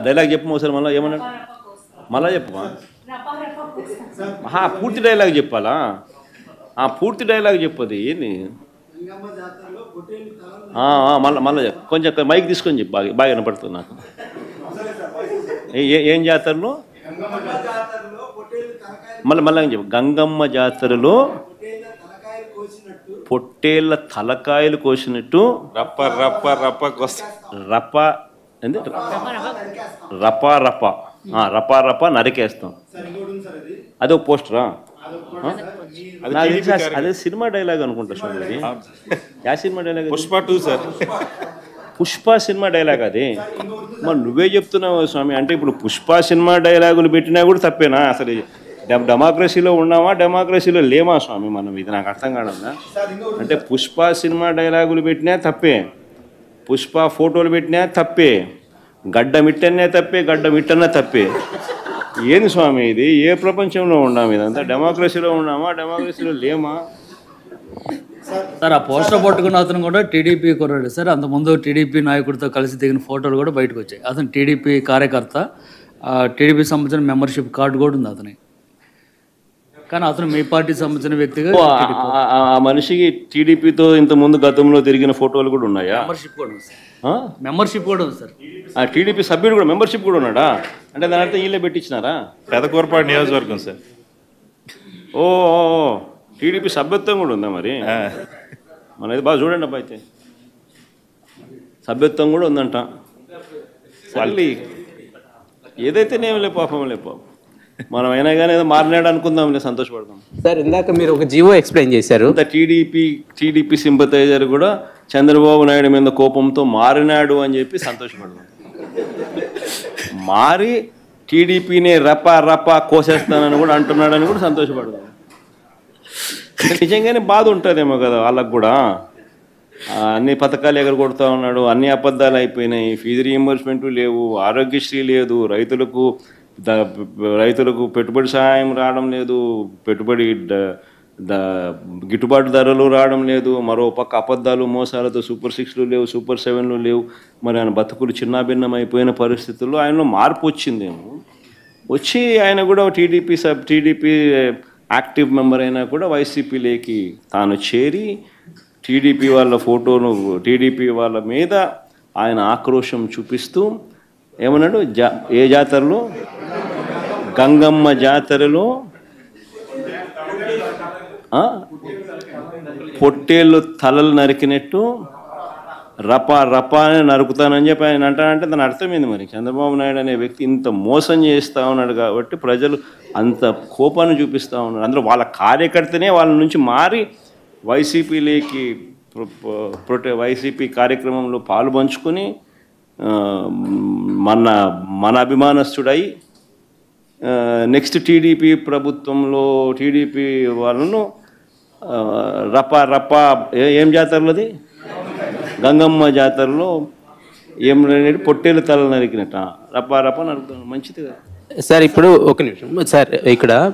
dialogue చెప్పు ఒకసారి మళ్ళీ ఏమన్నాడు మళ్ళా చెప్పమా పూర్తి డైలాగ్ చెప్పాలా పూర్తి డైలాగ్ చెప్పదు ఏంది మళ్ళీ చెప్పు కొంచెం మైక్ తీసుకొని చెప్పు బాగా వినపడుతుంది నాకు ఏం జాతరలో మళ్ళీ చెప్పు గంగమ్మ జాతరలో పొట్టేళ్ళ తలకాయలు కోసినట్టు రప్ప రప్ప రప్ప రప్ప ఏంది రపా రప రపా రప నరికేస్తాం అదే పోస్టరా అదే సినిమా డైలాగ్ అనుకుంటా స్వామి యా cinema dialogue Pushpa 2 sir Pushpa cinema dialogue అది మరి నువ్వే చెప్తున్నావు స్వామి అంటే ఇప్పుడు పుష్ప సినిమా డైలాగులు పెట్టినా కూడా తప్పేనా అసలు డెమోక్రసీలో ఉన్నామా డెమోక్రసీలో లేమా స్వామి మనం ఇది నాకు అర్థం కావడంలా అంటే పుష్ప సినిమా డైలాగులు పెట్టినా తప్పే పుష్ప ఫోటోలు పెట్టినా తప్పే గడ్డ మిట్టనే తప్పే గడ్డ మిట్టనే తప్పే ఏంది స్వామి ఇది ఏ ప్రపంచంలో ఉన్నాము ఇదంతా డెమోక్రసీలో ఉన్నామా డెమోక్రసీలో లేమా సార్ ఆ పోస్టర్ పట్టుకున్న అతను కూడా టీడీపీ కుర్రాడు సార్ అంతకుముందు టీడీపీ నాయకుడితో కలిసి దిగిన ఫోటోలు కూడా బయటకు వచ్చాయి అతను టీడీపీ కార్యకర్త టీడీపీ సంబంధించిన మెంబర్షిప్ కార్డు కూడా ఉంది అతని కానీ అతను మీ పార్టీకి సంబంధించిన వ్యక్తిగా ఆ మనిషికి టీడీపీతో ఇంతకుముందు గతంలో తిరిగిన ఫోటోలు కూడా ఉన్నాయా మెంబర్షిప్ కూడా ఉంది సార్ మెంబర్షిప్ కూడా ఉంది సార్ ఆ టీడీపీ సభ్యుడు కూడా మెంబర్షిప్ కూడా ఉన్నాడా అంటే దాని అర్థం వీళ్ళే పెట్టించినారా పెదకూరపాడు నియోజకవర్గం సార్ ఓ టీడీపీ సభ్యత్వం కూడా ఉందా మరి మనది బాగా చూడండి అబ్బా అయితే సభ్యత్వం కూడా ఉందంట మళ్ళీ ఏదైతే నేమలే పాపం మనం అయినా కానీ ఏదో మారినాడు అనుకుందాంలే సంతోషపడతాం సార్ ఇందాక మీరు ఒక జీవో ఎక్స్ప్లెయిన్ చేశారు టీడీపీ సింపథైజర్ కూడా చంద్రబాబు నాయుడు మీద కోపంతో మారినాడు అని చెప్పి సంతోషపడతాం మారి టీడీపీని రపా కోసేస్తానని కూడా అంటున్నాడని కూడా సంతోషపడతాం నిజంగానే బాధ ఉంటుందేమో కదా వాళ్ళకు కూడా అన్ని పథకాలు ఎగరగొడతా ఉన్నాడు అన్ని అబద్ధాలు అయిపోయినాయి ఫీజు రీయింబర్స్మెంట్ లేవు ఆరోగ్యశ్రీ లేదు రైతులకు పెట్టుబడి సహాయం రావడం లేదు పెట్టుబడి గిట్టుబాటు ధరలు రావడం లేదు మరో పక్క అబద్ధాలు మోసాలతో సూపర్ 6లు లేవు సూపర్ 7లు లేవు మరి ఆయన బతుకులు చిన్నాభిన్నం అయిపోయిన పరిస్థితుల్లో ఆయనలో మార్పు వచ్చిందేమో వచ్చి ఆయన కూడా టీడీపీ యాక్టివ్ మెంబర్ అయినా కూడా వైసీపీలోకి తాను చేరి టీడీపీ వాళ్ళ ఫోటోను టీడీపీ వాళ్ళ మీద ఆయన ఆక్రోశం చూపిస్తూ ఏమన్నాడు ఏ జాతరలో గంగమ్మ జాతరలో పొట్టేళ్ళు తలలు నరికినట్టు రపా అని నరుకుతానని చెప్పి ఆయన అంటానంటే దాని అర్థమైంది మరి చంద్రబాబు నాయుడు అనే వ్యక్తి ఇంత మోసం చేస్తూ ఉన్నాడు కాబట్టి ప్రజలు అంత కోపాన్ని చూపిస్తూ ఉన్నారు అందులో వాళ్ళ కార్యకర్తనే వాళ్ళ నుంచి మారి వైసీపీలోకి వైసీపీ కార్యక్రమంలో పాలు పంచుకొని మన అభిమానస్తుడై నెక్స్ట్ టీడీపీ ప్రభుత్వంలో టీడీపీ వాళ్ళను రపా ఏం జాతరలోది గంగమ్మ జాతరలో ఏం పొట్టేలు తల నరికినట్ట రపా నరుకుతాను మంచిది కదా సార్ ఇప్పుడు ఒక నిమిషం సార్ ఇక్కడ